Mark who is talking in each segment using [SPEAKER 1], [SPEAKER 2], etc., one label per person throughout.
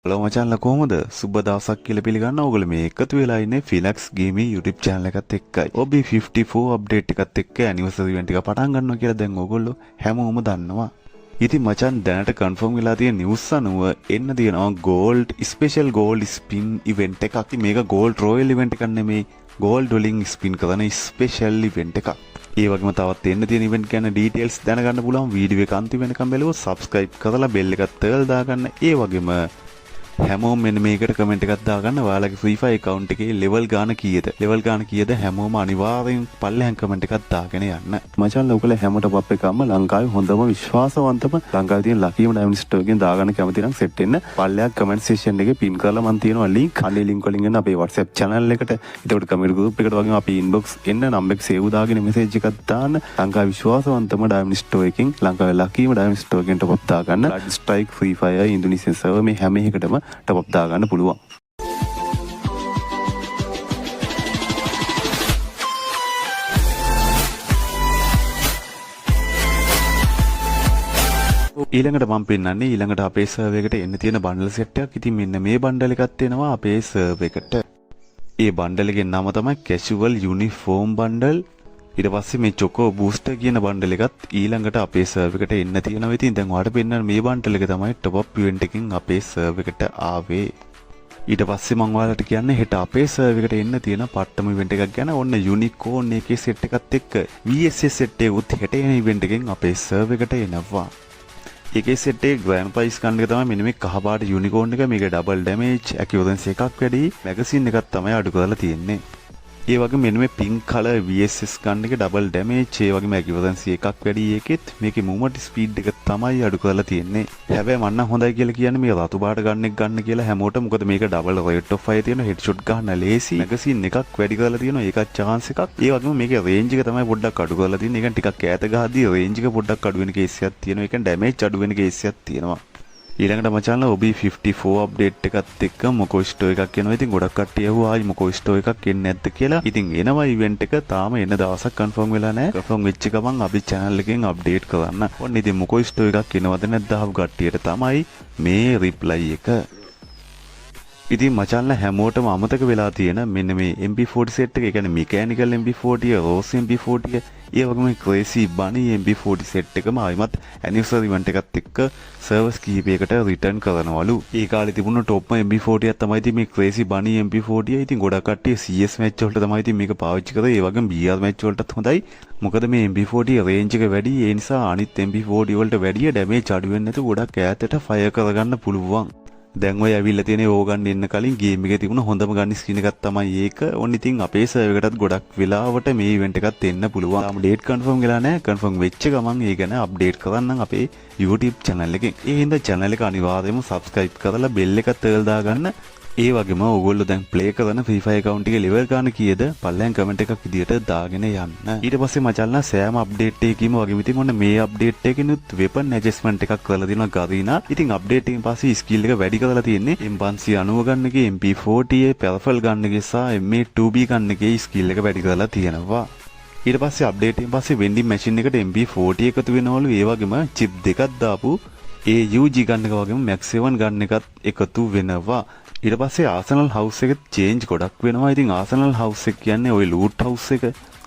[SPEAKER 1] Hello මචංලා කොහොමද? සුබ දවසක් කියලා පිළිගන්න ඕගොල්ලෝ මේ එකතු වෙලා ඉන්නේ Philax Gaming YouTube channel එකත් එක්කයි. OB54 update එකත් එක්ක anniversary event එක පටන් ගන්නවා කියලා දැන් ඕගොල්ලෝ හැමෝම දන්නවා. ඉතින් මචං දැනට confirm වෙලා තියෙන news අනුව එන්න තියෙනවා gold special gold spin event එකක්. මේක gold royal event එකක් නෙමෙයි. gold වලින් spin කරන special event එකක්. ඒ වගේම තවත් එන්න තියෙන event ගැන details දැනගන්න පුළුවන් වීඩියෝ එක අන්තිම වෙනකම් බලුවොත් subscribe කරලා bell එකත් තර්ල් දාගන්න. ඒ වගේම හැමෝම මෙන්න මේකට කමෙන්ට් එකක් දාගන්න ඔයාලගේ Free Fire account එකේ level ගාන කීයද? level ගාන කීයද? හැමෝම අනිවාර්යෙන් පල්ලෙහාන් කමෙන්ට් එකක් දාගෙන යන්න. මචං ඔයගොල්ලෝ හැමෝට පප් එකක්ම ලංකාවේ හොඳම විශ්වාසවන්තම ලංකාවේ තියෙන ලකීම ඩයමන්ඩ් ස්ටෝර් එකෙන් දාගන්න කැමති නම් සෙට් වෙන්න. පල්ලෙහා කමෙන්ට් section එකේ pin කරලා මන් තියෙනවා link. අනේ link වලින් එන්න අපේ WhatsApp channel එකට. ඒකට comment group එකට වගේම අපි inbox එන්න number එක save දාගෙන message එකක් දාන්න. ලංකාවේ විශ්වාසවන්තම ඩයමන්ඩ් ස්ටෝර් එකෙන් ලංකාවේ ලකීම ඩයමන්ඩ් ස්ටෝර් එකෙන් top up දාගන්න. Blood Strike Free Fire Indonesian server මේ හැම එකටම top up දාගන්න පුළුවන්. ඊළඟට මම පෙන්නන්නේ ඊළඟට අපේ සර්වර් එකට එන්න තියෙන බන්ඩල් සෙට් එකක්. ඉතින් මෙන්න මේ බන්ඩල් එකක් එනවා අපේ සර්වර් එකට. ඒ බන්ඩල් එකේ නම තමයි Casual Uniform Bundle. ඊට පස්සේ මේ Choco Booster කියන බන්ඩල් එකත් ඊළඟට අපේ සර්වර් එකට එන්න තියෙනවා. ඉතින් දැන් ඔයාලට පෙන්නන මේ බන්ඩල් එක තමයි top up event එකකින් අපේ සර්වර් එකට ආවේ. ඊට පස්සේ මම ඔයාලට කියන්නේ හෙට අපේ සර්වර් එකට එන්න තියෙන පට්ටම event එකක් ගැන. ඔන්න Unicorn එකේ set එකත් එක්ක VSS set එක උත් හෙට එන event එකෙන් අපේ සර්වර් එකට එනවා. ඒකේ set එකේ grand prize ගන්න එක තමයි මෙන්න මේ කහපාට Unicorn එක. මේක double damage accuracy එකක් වැඩි. magazine එකක් තමයි අඩු කරලා තියෙන්නේ. ඒ වගේ මෙන්න මේ pink color VSS ගන්න එක double damage ඒ වගේම accuracy එකක් වැඩි. ඒකෙත් මේකේ movement speed එක තමයි අඩු කරලා තියෙන්නේ. හැබැයි මම නම් හොඳයි කියලා කියන්නේ මේ රතු පාට ගන්න එක ගන්න කියලා හැමෝටම. මොකද මේක double rate of fire තියෙන headshot ගන්න ලේසි. magazine එකක් වැඩි කරලා තියෙනවා. ඒකත් chance එකක්. ඒ වගේම මේකේ range එක තමයි පොඩ්ඩක් අඩු කරලා තියෙන්නේ. ඒ කියන්නේ ටිකක් ඈත ගහද්දී range එක පොඩ්ඩක් අඩු වෙන කේස් එකක් තියෙනවා. ඒ කියන්නේ damage අඩු වෙන කේස් එකක් තියෙනවා. ඊළඟට මචංලා OB54 අප්ඩේට් එකත් එක්ක මොකෝ ස්ටෝ එකක් එනවා. ඉතින් ගොඩක් කට්ටිය අහුවා ආයි මොකෝ ස්ටෝ එකක් එන්නේ නැද්ද කියලා. ඉතින් එනවා ඉවෙන්ට් එක තාම එන දවසක් කන්ෆර්ම් වෙලා නැහැ. කන්ෆර්ම් වෙච්ච ගමන් අපි channel එකෙන් අප්ඩේට් කරන්න. ඔන්න ඉතින් මොකෝ ස්ටෝ එකක් එනවද නැද්ද අහපු කට්ටියට තමයි මේ රිප්ලයි එක. ඉතින් මචංලා හැමෝටම අමතක වෙලා තියෙන මෙන්න මේ MP40 set එක. ඒ කියන්නේ mechanical MP40, rose MP40, ඒ වගේම crazy bunny MP40 set එකම ආයිමත් anniversary event එකත් එක්ක servers කීපයකට return කරනවලු. ඒ කාලේ තිබුණ top MP40 එකක් තමයි ඉතින් මේ crazy bunny MP40. ඉතින් ගොඩක් කට්ටිය CS match වලට තමයි ඉතින් මේක පාවිච්චි කරේ. ඒ වගේම BR match වලටත් හොඳයි. මොකද මේ MP40 range එක වැඩි. ඒ නිසා අනිත් MP40 වලට වැඩිය damage අඩු වෙන්නේ නැතුව ගොඩක් ඈතට fire කරගන්න පුළුවන්. දැන් ඔය ඇවිල්ලා තියෙන ඕගන් එන්න කලින් ගේම් එකේ තිබුණ හොඳම ගන්න ස්ක්‍රීන් එකක් තමයි ඒක. ඔන්න ඉතින් අපේ සර්වර් එකටත් ගොඩක් වෙලාවට මේ ඉවෙන්ට් එකත් එන්න පුළුවන්. තාම ඩේට් කන්ෆර්ම් වෙලා නැහැ. කන්ෆර්ම් වෙච්ච ගමන් ඒ ගැන අප්ඩේට් කරන්නම් අපේ YouTube channel එකෙන්. ඒ හින්දා channel එක අනිවාර්යයෙන්ම subscribe කරලා bell එක තර්ල් දාගන්න. ඒ වගේම ඕගොල්ලෝ දැන් play කරන Free Fire account එකේ level ගන්න කීයද? පල්ලෙන් comment එකක් විදියට දාගෙන යන්න. ඊට පස්සේ මචල්ලා සෑම update එකකීම වගේම ඉතින් ඔන්න මේ update එකකිනුත් weapon adjustment එකක් කරලා දෙනවා Garena. ඉතින් update එකෙන් පස්සේ skill එක වැඩි කරලා තියෙන්නේ M590 ගන්න එකේ MP40 peripheral ගන්න එකේ සහ MA2B ගන්න එකේ skill එක වැඩි කරලා තියෙනවා. ඊට පස්සේ update එකෙන් පස්සේ vending machine එකට MP40 එකතු වෙනවලු. ඒ වගේම chip දෙකක් දාපු AUG ගන්න එක වගේම Max 7 ගන්න එකත් එකතු වෙනවා. ඊට පස්සේ ආසනල් හවුස් එකේ චේන්ජ් ගොඩක් වෙනවා. ඉතින් ආසනල් හවුස් එක කියන්නේ ওই ලූට් හවුස් එක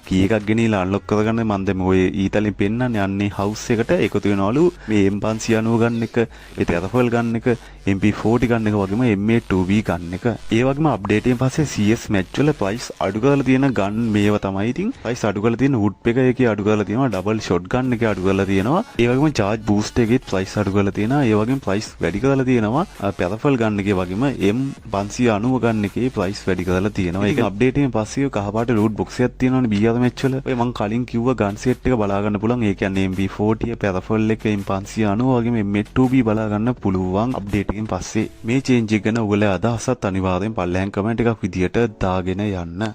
[SPEAKER 1] කී එකක් ගෙනිලා අන්ලොක් කරගන්න මම දැන් ඔය ඊතලින් පෙන්නන්නේ යන්නේ හවුස් එකට එකතු වෙනවලු. මේ M590 ගන්න එක, ඒ ටෙරෆල් ගන්න එක, MP40 ගන්න එක වගේම MA2B ගන්න එක. ඒ වගේම අප්ඩේට් එකෙන් පස්සේ CS match වල price අඩු කරලා තියෙන ගන් මේවා තමයි. ඉතින් price අඩු කරලා තියෙන wood එක එකේ අඩු කරලා තියෙනවා, double shot ගන්න එකේ අඩු කරලා තියෙනවා. ඒ වගේම charge boost එකේ price අඩු කරලා තියෙනවා. ඒ වගේම price වැඩි කරලා තියෙනවා. ටෙරෆල් ගන්න එකේ වගේම M590 ගන්න එකේ price වැඩි කරලා තියෙනවා. ඒක අප්ඩේට් එකෙන් පස්සේ කහපාට loot box එකක් තියෙනවනේ BR match වල. ඔය මං කලින් කිව්ව gun set එක බලා ගන්න පුළුවන්. ඒ කියන්නේ MP40 ටෙරෆල් එක M590 වගේම MA2B බලා ගන්න පුළුවන් අප්ඩේට් එකෙන් පස්සේ. මේ චේන්ජ් එක ගැන ඔයගොල්ලෝ අදහසත් අනිවාර්යෙන් පල්ලෙහාන් කමෙන්ට් එකක් විදියට දාගෙන යන්න.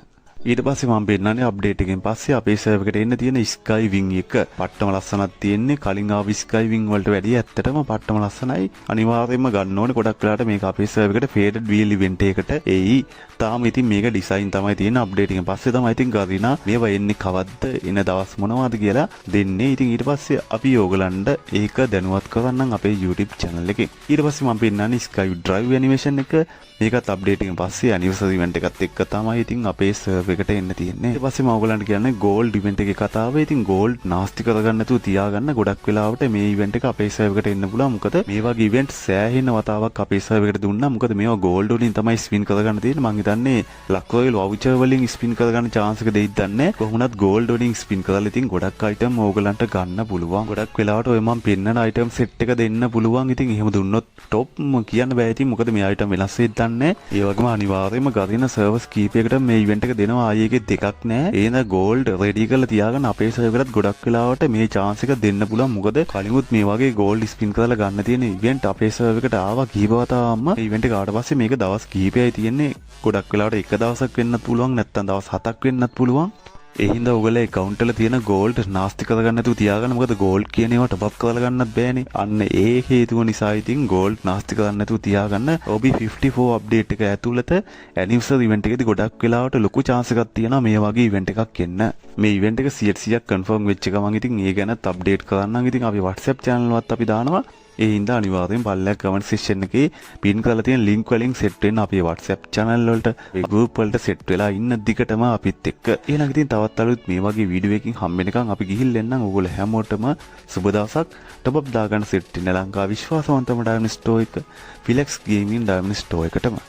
[SPEAKER 1] ඊට පස්සේ මම පෙන්නන්නේ අප්ඩේට් එකෙන් පස්සේ අපේ සර්වර් එකට එන්න තියෙන ස්කයි වින් එක. පට්ටම ලස්සනක් තියෙන්නේ. කලින් ආව ස්කයි වින් වලට වැඩිය ඇත්තටම පට්ටම ලස්සනයි. අනිවාර්යයෙන්ම ගන්න ඕනේ. ගොඩක් වෙලාට මේක අපේ සර්වර් එකට ෆේඩඩ් වීල් ඉවෙන්ට් එකකට එයි. තාම ඉතින් මේක ඩිසයින් තමයි තියෙන අප්ඩේට් එකෙන් පස්සේ තමයි ඉතින් ගරිනා මේවා එන්නේ කවද්ද එන දවස් මොනවද කියලා දෙන්නේ. ඉතින් ඊට පස්සේ අපි ඕගලන්ට ඒක දැනුවත් කරන්නම් අපේ YouTube channel එකේ. ඊට පස්සේ මම පෙන්නන්නේ Sky Drive animation එක. මේකත් අප්ඩේට් එකෙන් පස්සේ anniversary event එකත් එක්ක තමයි ඉතින් අපේ සර්වර් එකට එන්න තියෙන්නේ. ඊට පස්සේ මම ඕගලන්ට කියන්නේ gold event එකේ කතාව. ඉතින් gold නාස්ති කරගන්න නැතුව තියාගන්න. ගොඩක් වෙලාවට මේ event එක අපේ සර්වර් එකට එන්න පුළුවන්. මොකද මේ වගේ event සෑහෙන වතාවක් අපේ සර්වර් එකට දුන්නා. මොකද මේවා gold වලින් තමයි spin කරගන්න තියෙන්නේ. මං හිතන්නේ ලක් රොයල් voucher වලින් spin කරගන්න chance එක දෙයිද දන්නේ. කොහොමවත් gold වලින් spin කරලා ඉතින් ගොඩක් item ඕගලන්ට ගන්න පුළුවන්. ගොඩක් වෙලාවට ඔය මම පෙන්නන item set එක දෙන්න පුළුවන්. ඉතින් එහෙම දුන්නොත් top කියන්න බෑ. ඉතින් මොකද මේ item වෙනස් වෙද්දී දන්නේ. ඒ වගේම අනිවාර්යයෙන්ම ගරින සර්වර්ස් කීපයකට මේ ඉවෙන්ට් එක දෙනවා. ආයේ එකේ දෙකක් නෑ. ඒන gold ready කරලා තියාගන්න අපේ සර්වර් එකටත් ගොඩක් වෙලාවට මේ chance එක දෙන්න පුළුවන්. මොකද කලිමුත් මේ වගේ gold spin කරලා ගන්න තියෙන ඉවෙන්ට් අපේ සර්වර් එකට ආවා කීපවතාවක්ම. මේ ඉවෙන්ට් එක ආවට පස්සේ මේක දවස් කීපයයි තියෙන්නේ. ගොඩක් වෙලාවට එක දවසක් වෙන්නත් පුළුවන්. නැත්නම් දවස් 7ක් වෙන්නත් පුළුවන්. ඒ හින්දා ඔයගොල්ලෝ account වල තියෙන gold නාස්ති කරගන්න නැතුව තියාගන්න. මොකද gold කියන ඒවා top up කරලා ගන්නත් බෑනේ. අන්න ඒ හේතුව නිසා ඉතින් gold නාස්ති කරගන්න නැතුව තියාගන්න. OB54 update එක ඇතුළත anniversary event එකේදී ගොඩක් වෙලාවට ලොකු chance එකක් තියෙනවා මේ වගේ event එකක් එන්න. මේ event එක 100% confirm වෙච්ච ගමන් ඉතින් ඒ ගැනත් update කරන්නම්. ඉතින් අපි WhatsApp channel එකවත් අපි දානවා. ඒ හින්දා අනිවාර්යෙන් පල්ලයක් comment section එකේ pin කරලා තියෙන link වලින් set වෙන්න අපේ WhatsApp channel වලට ඒ group වලට set වෙලා ඉන්න දිගටම අපිත් එක්ක. එහෙනම් ඉතින් තවත් අලුත් මේ වගේ වීඩියෝ එකකින් හම්බ වෙනකන් අපි ගිහින් එන්නම්. ඕගොල්ලෝ හැමෝටම සුබ දවසක්. top up දාගන්න set වෙන ලංකාවේ විශ්වාසවන්තම diamond store එක Philex Gaming diamond store එකටම.